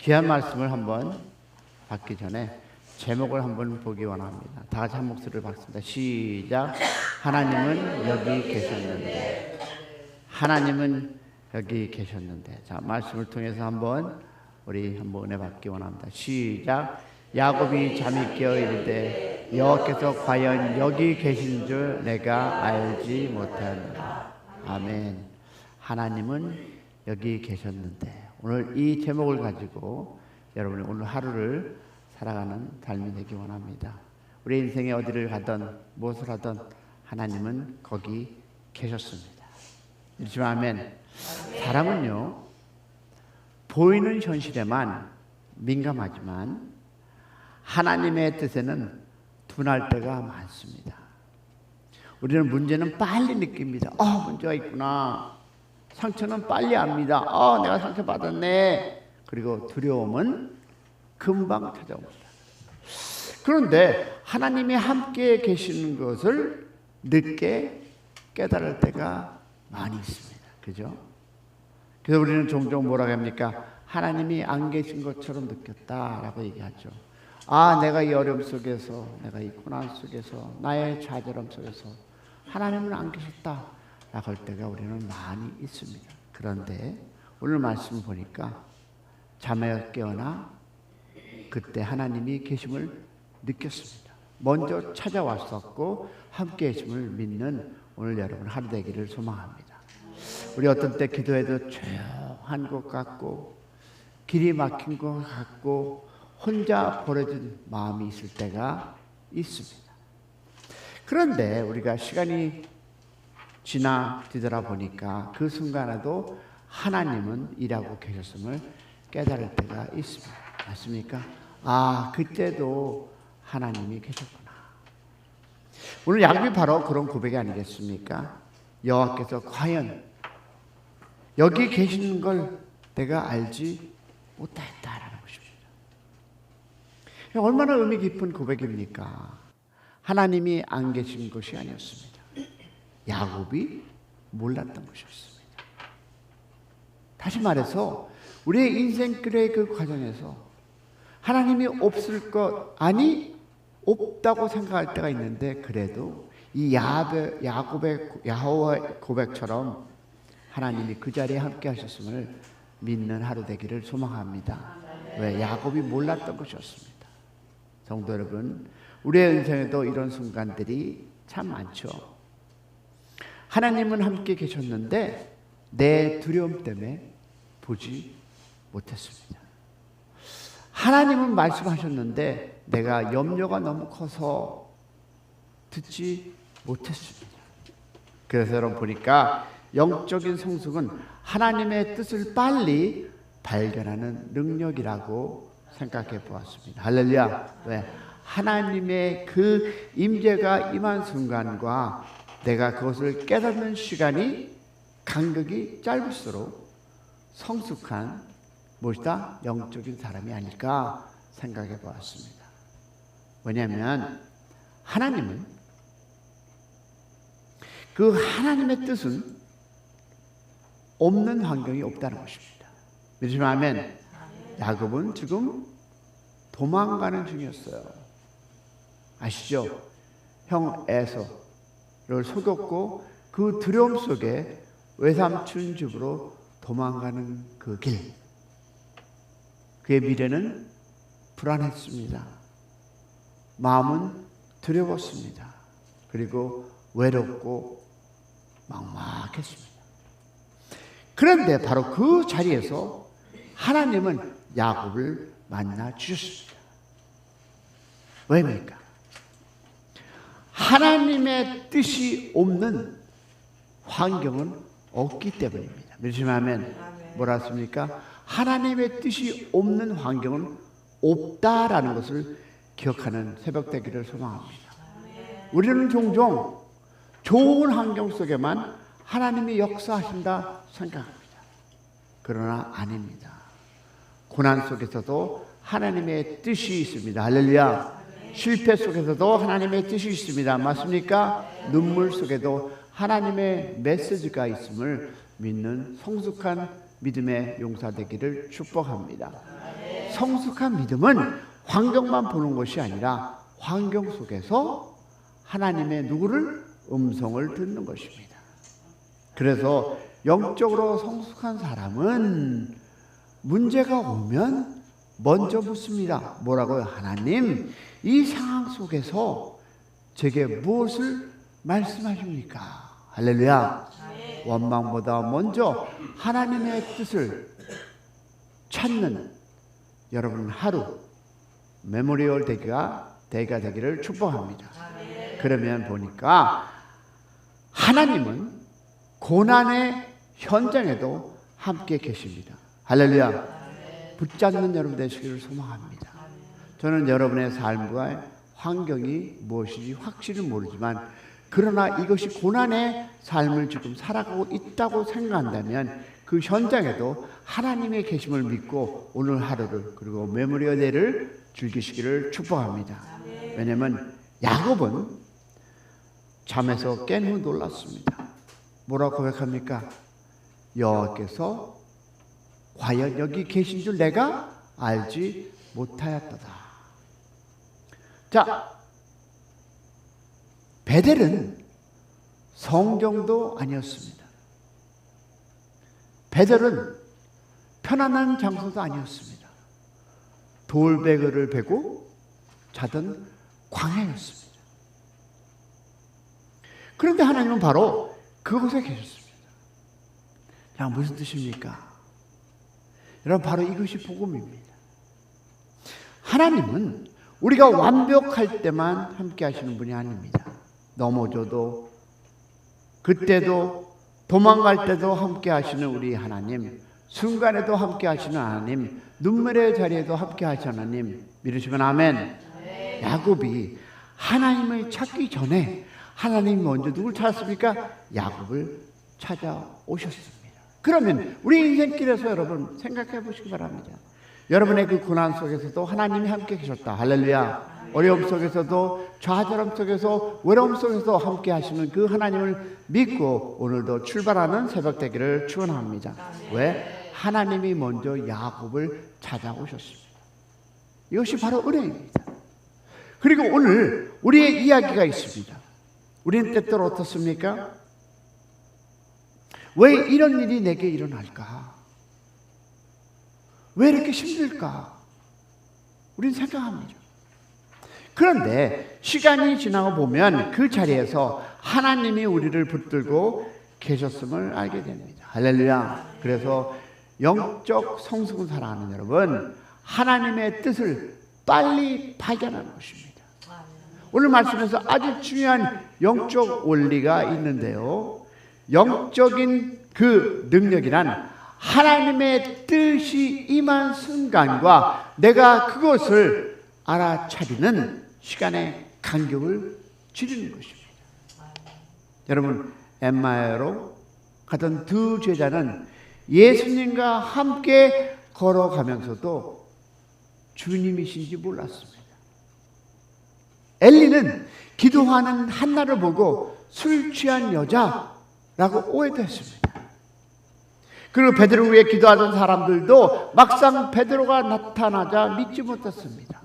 귀한 말씀을 한번 받기 전에 제목을 한번 보기 원합니다. 다 같이 한 목소리를 받습니다. 시작. 하나님은 여기 계셨는데. 하나님은 여기 계셨는데. 자, 말씀을 통해서 한번 우리 한번 은혜 받기 원합니다. 시작. 야곱이 잠이 깨어 이르되 여호와께서 과연 여기 계신 줄 내가 알지 못하노라. 아멘. 하나님은 여기 계셨는데. 오늘 이 제목을 가지고 여러분이 오늘 하루를 살아가는 삶이 되기 원합니다. 우리 인생에 어디를 가든 무엇을 하든 하나님은 거기 계셨습니다. 그렇지만 아멘. 사람은요, 보이는 현실에만 민감하지만 하나님의 뜻에는 둔할 때가 많습니다. 우리는 문제는 빨리 느낍니다. 문제가 있구나. 상처는 빨리 압니다. 내가 상처받았네. 그리고 두려움은 금방 찾아옵니다. 그런데 하나님이 함께 계시는 것을 늦게 깨달을 때가 많이 있습니다. 그죠? 그래서 우리는 종종 뭐라고 합니까? 하나님이 안 계신 것처럼 느꼈다라고 얘기하죠. 내가 이 어려움 속에서, 내가 이 고난 속에서, 나의 좌절함 속에서 하나님은 안 계셨다 라고 할 때가 우리는 많이 있습니다. 그런데 오늘 말씀을 보니까 잠에 깨어나 그때 하나님이 계심을 느꼈습니다. 먼저 찾아왔었고 함께 계심을 믿는 오늘 여러분 하루 되기를 소망합니다. 우리 어떤 때 기도해도 조용한 것 같고 길이 막힌 것 같고 혼자 버려진 마음이 있을 때가 있습니다. 그런데 우리가 시간이 지나 뒤돌아보니까 그 순간에도 하나님은 일하고 계셨음을 깨달을 때가 있습니다. 맞습니까? 그때도 하나님이 계셨구나. 오늘 야곱이 바로 그런 고백이 아니겠습니까? 여호와께서 과연 여기 계시는 걸 내가 알지 못했다라는 것입니다. 얼마나 의미 깊은 고백입니까? 하나님이 안 계신 것이 아니었습니다. 야곱이 몰랐던 것이었습니다. 다시 말해서 우리의 인생길의 그 과정에서 하나님이 없을 것, 없다고 생각할 때가 있는데 그래도 이 야곱의 고백처럼 하나님이 그 자리에 함께 하셨음을 믿는 하루 되기를 소망합니다. 왜? 야곱이 몰랐던 것이었습니다. 성도 여러분, 우리의 인생에도 이런 순간들이 참 많죠. 하나님은 함께 계셨는데 내 두려움 때문에 보지 못했습니다. 하나님은 말씀하셨는데 내가 염려가 너무 커서 듣지 못했습니다. 그래서 여러분 보니까 영적인 성숙은 하나님의 뜻을 빨리 발견하는 능력이라고 생각해 보았습니다. 할렐루야. 왜? 하나님의 그 임재가 임한 순간과 내가 그것을 깨닫는 시간이 간격이 짧을수록 성숙한 무엇이다? 영적인 사람이 아닐까 생각해 보았습니다. 왜냐하면 하나님은 그 하나님의 뜻은 없는 환경이 없다는 것입니다. 믿으시면 아멘. 야곱은 지금 도망가는 중이었어요. 아시죠? 형 에서를 속였고 그 두려움 속에 외삼촌 집으로 도망가는 그 길. 그의 미래는 불안했습니다. 마음은 두려웠습니다. 그리고 외롭고 막막했습니다. 그런데 바로 그 자리에서 하나님은 야곱을 만나 주셨습니다. 왜입니까? 하나님의 뜻이 없는 환경은 없기 때문입니다. 믿으시면 아멘. 뭐라 했습니까? 하나님의 뜻이 없는 환경은 없다라는 것을 기억하는 새벽 되기를 소망합니다. 우리는 종종 좋은 환경 속에만 하나님이 역사하신다 생각합니다. 그러나 아닙니다. 고난 속에서도 하나님의 뜻이 있습니다. 할렐루야. 실패 속에서도 하나님의 뜻이 있습니다. 맞습니까? 눈물 속에도 하나님의 메시지가 있음을 믿는 성숙한 믿음의 용사 되기를 축복합니다. 성숙한 믿음은 환경만 보는 것이 아니라 환경 속에서 하나님의 누구를 음성을 듣는 것입니다. 그래서 영적으로 성숙한 사람은 문제가 오면 먼저 묻습니다. 뭐라고요? 하나님, 이 상황 속에서 제게 무엇을 말씀하십니까? 할렐루야. 원망보다 먼저 하나님의 뜻을 찾는 여러분 하루 메모리얼 데이가 되기를 축복합니다. 그러면 보니까 하나님은 고난의 현장에도 함께 계십니다. 할렐루야. 붙잡는 여러분 되시기를 소망합니다. 저는 여러분의 삶과 환경이 무엇인지 확실히 모르지만 그러나 이것이 고난의 삶을 지금 살아가고 있다고 생각한다면 그 현장에도 하나님의 계심을 믿고 오늘 하루를 그리고 메모리얼 데이를 즐기시기를 축복합니다. 왜냐하면 야곱은 잠에서 깬 후 놀랐습니다. 뭐라고 고백합니까? 여호와께서 과연 여기 계신 줄 내가 알지 못하였도다. 자, 베델은 성경도 아니었습니다. 베델은 편안한 장소도 아니었습니다. 돌베개를 베고 자던 광야였습니다. 그런데 하나님은 바로 그곳에 계셨습니다. 자, 무슨 뜻입니까? 여러분, 바로 이것이 복음입니다. 하나님은 우리가 완벽할 때만 함께 하시는 분이 아닙니다. 넘어져도 그때도 도망갈 때도 함께 하시는 우리 하나님, 순간에도 함께 하시는 하나님, 눈물의 자리에도 함께 하시는 하나님 믿으시면 아멘. 야곱이 하나님을 찾기 전에 하나님이 먼저 누굴 찾았습니까? 야곱을 찾아오셨습니다. 그러면 우리 인생길에서 여러분 생각해 보시기 바랍니다. 여러분의 그 고난 속에서도 하나님이 함께 계셨다. 할렐루야. 어려움 속에서도 좌절함 속에서 외로움 속에서 함께 하시는 그 하나님을 믿고 오늘도 출발하는 새벽 되기를 축원합니다. 왜? 하나님이 먼저 야곱을 찾아오셨습니다. 이것이 바로 은혜입니다. 그리고 오늘 우리의 이야기가 있습니다. 우리는 때때로 어떻습니까? 왜 이런 일이 내게 일어날까? 왜 이렇게 힘들까? 우리는 생각합니다. 그런데 시간이 지나고 보면 그 자리에서 하나님이 우리를 붙들고 계셨음을 알게 됩니다. 할렐루야. 그래서 영적 성숙을 살아가는 여러분, 하나님의 뜻을 빨리 발견하는 것입니다. 오늘 말씀에서 아주 중요한 영적 원리가 있는데요. 영적인 그 능력이란 하나님의 뜻이 임한 순간과 내가 그것을 알아차리는 시간의 간격을 줄이는 것입니다. 여러분, 엠마오로 가던 두 제자는 예수님과 함께 걸어가면서도 주님이신지 몰랐습니다. 엘리는 기도하는 한나를 보고 술 취한 여자라고 오해됐습니다. 그리고 베드로 위에 기도하던 사람들도 막상 베드로가 나타나자 믿지 못했습니다.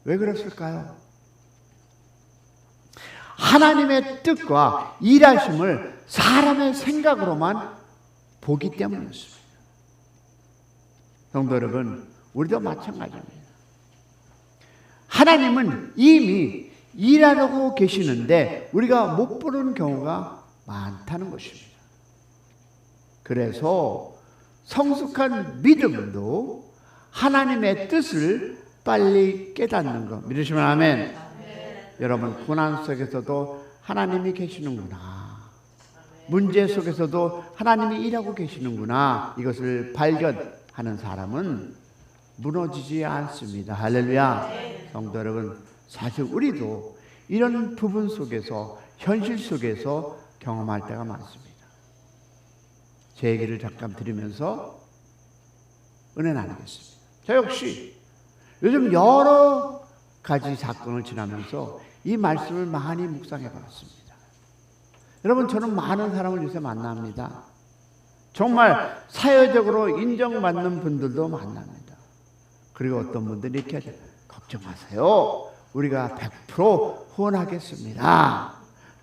왜 그랬을까요? 하나님의 뜻과 일하심을 사람의 생각으로만 보기 때문이었습니다. 성도 여러분, 우리도 마찬가지입니다. 하나님은 이미 일하려고 계시는데 우리가 못 보는 경우가 많다는 것입니다. 그래서 성숙한 믿음도 하나님의 뜻을 빨리 깨닫는 것 믿으시면 아멘. 여러분, 고난 속에서도 하나님이 계시는구나. 문제 속에서도 하나님이 일하고 계시는구나. 이것을 발견하는 사람은 무너지지 않습니다. 할렐루야. 성도 여러분, 사실 우리도 이런 부분 속에서 현실 속에서 경험할 때가 많습니다. 제 얘기를 잠깐 들으면서 은혜 나누겠습니다. 저 역시 요즘 여러 가지 사건을 지나면서 이 말씀을 많이 묵상해 봤습니다. 여러분, 저는 많은 사람을 요새 만납니다. 정말 사회적으로 인정받는 분들도 만납니다. 그리고 어떤 분들이 이렇게 하죠. 걱정 마세요. 우리가 100% 후원하겠습니다.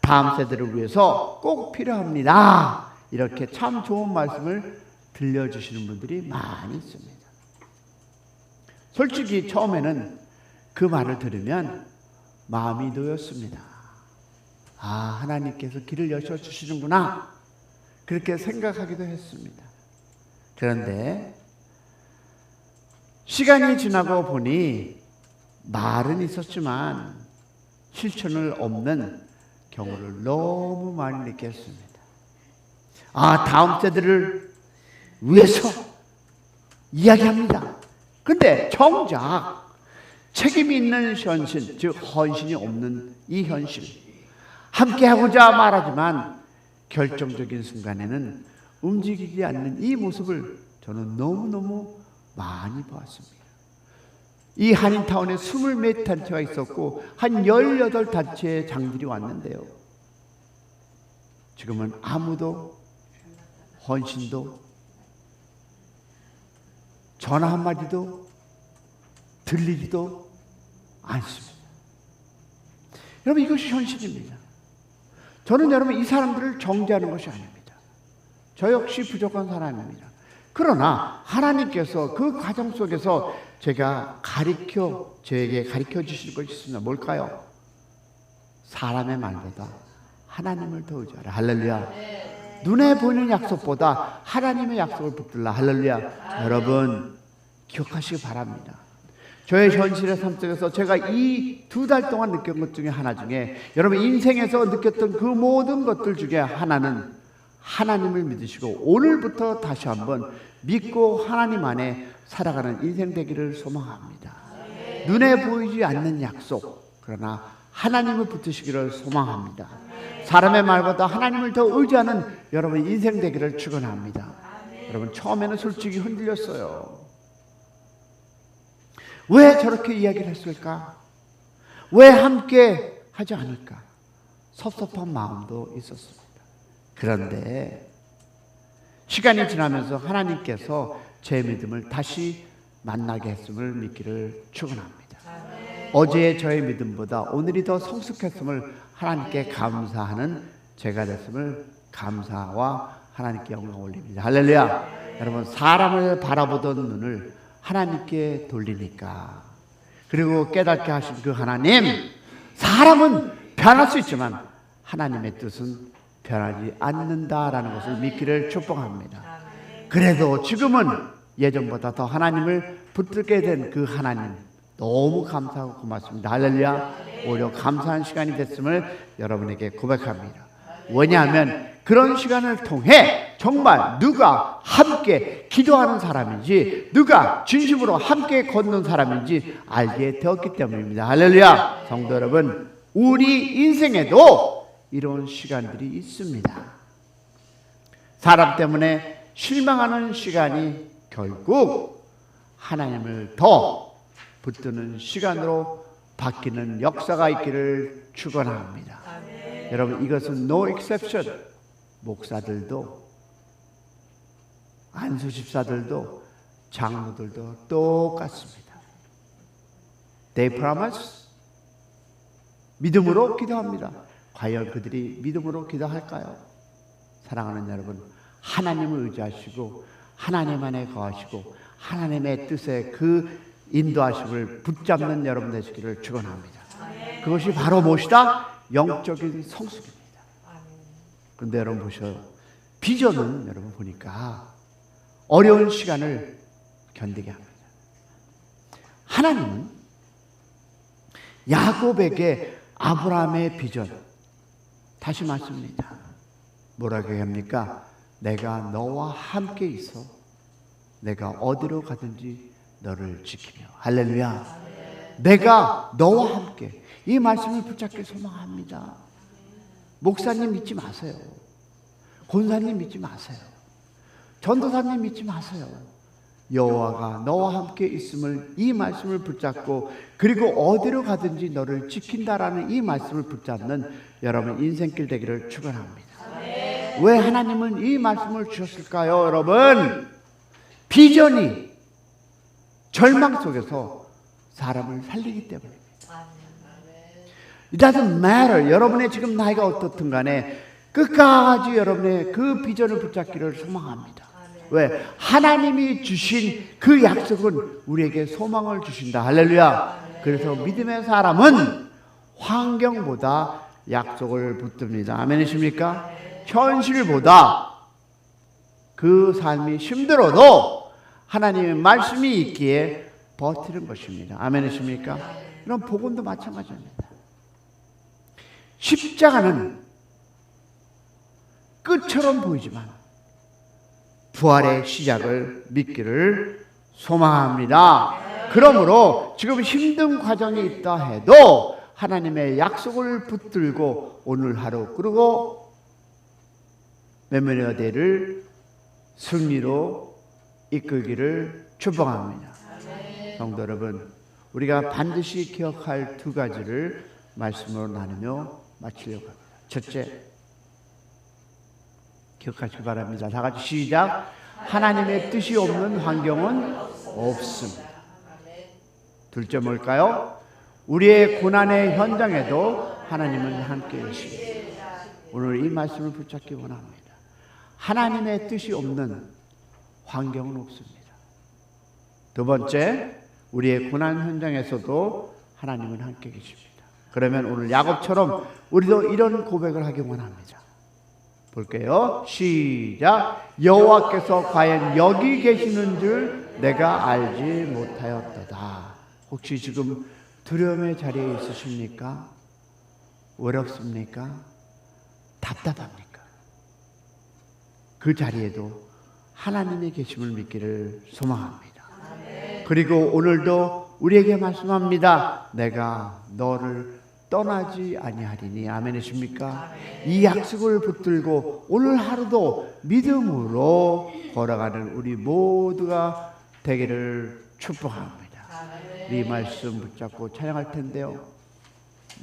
다음 세대를 위해서 꼭 필요합니다. 이렇게 참 좋은 말씀을 들려주시는 분들이 많이 있습니다. 솔직히 처음에는 그 말을 들으면 마음이 놓였습니다. 아, 하나님께서 길을 여셔주시는구나, 그렇게 생각하기도 했습니다. 그런데 시간이 지나고 보니 말은 있었지만 실천을 없는 경우를 너무 많이 느꼈습니다. 아, 다음 세대를 위해서 이야기합니다. 근데 정작 책임이 있는 현실, 즉 헌신이 없는 이 현실, 함께하고자 말하지만 결정적인 순간에는 움직이지 않는 이 모습을 저는 너무너무 많이 보았습니다. 이 한인타운에 20몇 단체가 있었고 한 18단체의 장들이 왔는데요, 지금은 아무도 헌신도 전화 한마디도 들리지도 않습니다. 여러분, 이것이 현실입니다. 저는 여러분 이 사람들을 정죄하는 것이 아닙니다. 저 역시 부족한 사람입니다. 그러나 하나님께서 그 과정 속에서 저에게 가르쳐 주실 것이 있습니다. 뭘까요? 사람의 말보다 하나님을 더 의지하라. 할렐루야. 눈에 보이는 약속보다 하나님의 약속을 붙들라. 할렐루야. 여러분 기억하시기 바랍니다. 저의 현실의 삶 속에서 제가 이 2달 동안 느꼈던 것 중에 하나 중에, 여러분 인생에서 느꼈던 그 모든 것들 중에 하나는 하나님을 믿으시고 오늘부터 다시 한번 믿고 하나님 안에 살아가는 인생 되기를 소망합니다. 눈에 보이지 않는 약속, 그러나 하나님을 붙드시기를 소망합니다. 사람의 말보다 하나님을 더 의지하는 여러분 인생 되기를 축원합니다. 여러분 처음에는 솔직히 흔들렸어요. 왜 저렇게 이야기를 했을까? 왜 함께 하지 않을까? 섭섭한 마음도 있었습니다. 그런데 시간이 지나면서 하나님께서 제 믿음을 다시 만나게 했음을 믿기를 축원합니다. 어제의 저의 믿음보다 오늘이 더 성숙했음을 하나님께 감사하는 제가 됐음을 감사와 하나님께 영광 올립니다. 할렐루야. 여러분 사람을 바라보던 눈을 하나님께 돌리니까, 그리고 깨닫게 하신 그 하나님, 사람은 변할 수 있지만 하나님의 뜻은 변하지 않는다라는 것을 믿기를 축복합니다. 그래도 지금은 예전보다 더 하나님을 붙들게 된 그 하나님 너무 감사하고 고맙습니다. 할렐루야. 오히려 감사한 시간이 됐음을 여러분에게 고백합니다. 왜냐하면 그런 시간을 통해 정말 누가 함께 기도하는 사람인지, 누가 진심으로 함께 걷는 사람인지 알게 되었기 때문입니다. 할렐루야. 성도 여러분, 우리 인생에도 이런 시간들이 있습니다. 사람 때문에 실망하는 시간이 결국 하나님을 더 붙드는 시간으로 바뀌는 역사가 있기를 축원합니다. 여러분 이것은 no exception. 목사들도, 안수집사들도, 장로들도 똑같습니다. They promise. 믿음으로 기도합니다. 과연 그들이 믿음으로 기도할까요? 사랑하는 여러분, 하나님을 의지하시고 하나님 안에 거하시고 하나님의 뜻에 그 인도하심을 붙잡는 여러분 되시기를 축원합니다. 그것이 바로 무엇이다? 영적인 성숙입니다. 그런데 여러분 보셔요. 비전은 여러분 보니까 어려운 시간을 견디게 합니다. 하나님은 야곱에게 아브라함의 비전, 다시 말씀입니다. 뭐라고 합니까? 내가 너와 함께 있어 내가 어디로 가든지 너를 지키며. 할렐루야. 내가 너와 함께, 이 말씀을 붙잡길 소망합니다. 목사님 믿지 마세요. 권사님 믿지 마세요. 전도사님 믿지 마세요. 여호와가 너와 함께 있음을, 이 말씀을 붙잡고 그리고 어디로 가든지 너를 지킨다라는 이 말씀을 붙잡는 여러분 인생길 되기를 축원합니다. 왜 하나님은 이 말씀을 주셨을까요? 여러분 비전이 절망 속에서 사람을 살리기 때문입니다. It doesn't matter. 여러분의 지금 나이가 어떻든 간에 끝까지 여러분의 그 비전을 붙잡기를 소망합니다. 왜? 하나님이 주신 그 약속은 우리에게 소망을 주신다. 할렐루야. 그래서 믿음의 사람은 환경보다 약속을 붙듭니다. 아멘이십니까? 현실보다 그 삶이 힘들어도 하나님의 말씀이 있기에 버티는 것입니다. 아멘이십니까? 이런 복음도 마찬가지입니다. 십자가는 끝처럼 보이지만 부활의 시작을 믿기를 소망합니다. 그러므로 지금 힘든 과정이 있다 해도 하나님의 약속을 붙들고 오늘 하루 그리고 메모리어데이를 승리로 이끌기를 축복합니다. 성도 여러분, 우리가 반드시 기억할 두 가지를 말씀으로 나누며 마치려고 합니다. 첫째, 기억하시기 바랍니다. 다 같이 시작. 하나님의 뜻이 없는 환경은 없습니다. 둘째 뭘까요? 우리의 고난의 현장에도 하나님은 함께 계십니다. 오늘 이 말씀을 붙잡기 원합니다. 하나님의 뜻이 없는 환경은 없습니다. 두 번째, 우리의 고난 현장에서도 하나님은 함께 계십니다. 그러면 오늘 야곱처럼 우리도 이런 고백을 하기 원합니다. 볼게요. 시작. 여호와께서 과연 여기 계시는 줄 내가 알지 못하였도다. 혹시 지금 두려움의 자리에 있으십니까? 어렵습니까? 답답합니까? 그 자리에도 하나님의 계심을 믿기를 소망합니다. 그리고 오늘도 우리에게 말씀합니다. 내가 너를 떠나지 아니하리니. 아멘이십니까? 이 약속을 붙들고 오늘 하루도 믿음으로 걸어가는 우리 모두가 되기를 축복합니다. 이 말씀 붙잡고 찬양할 텐데요.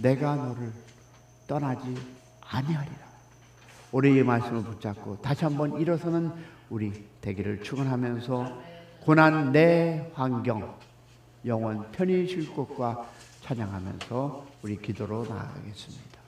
내가 너를 떠나지 아니하리라. 우리 이 말씀을 붙잡고 다시 한번 일어서는 우리 되기를 축원하면서 고난 내 환경 영원 편히 쉴 곳과 찬양하면서 우리 기도로 나아가겠습니다.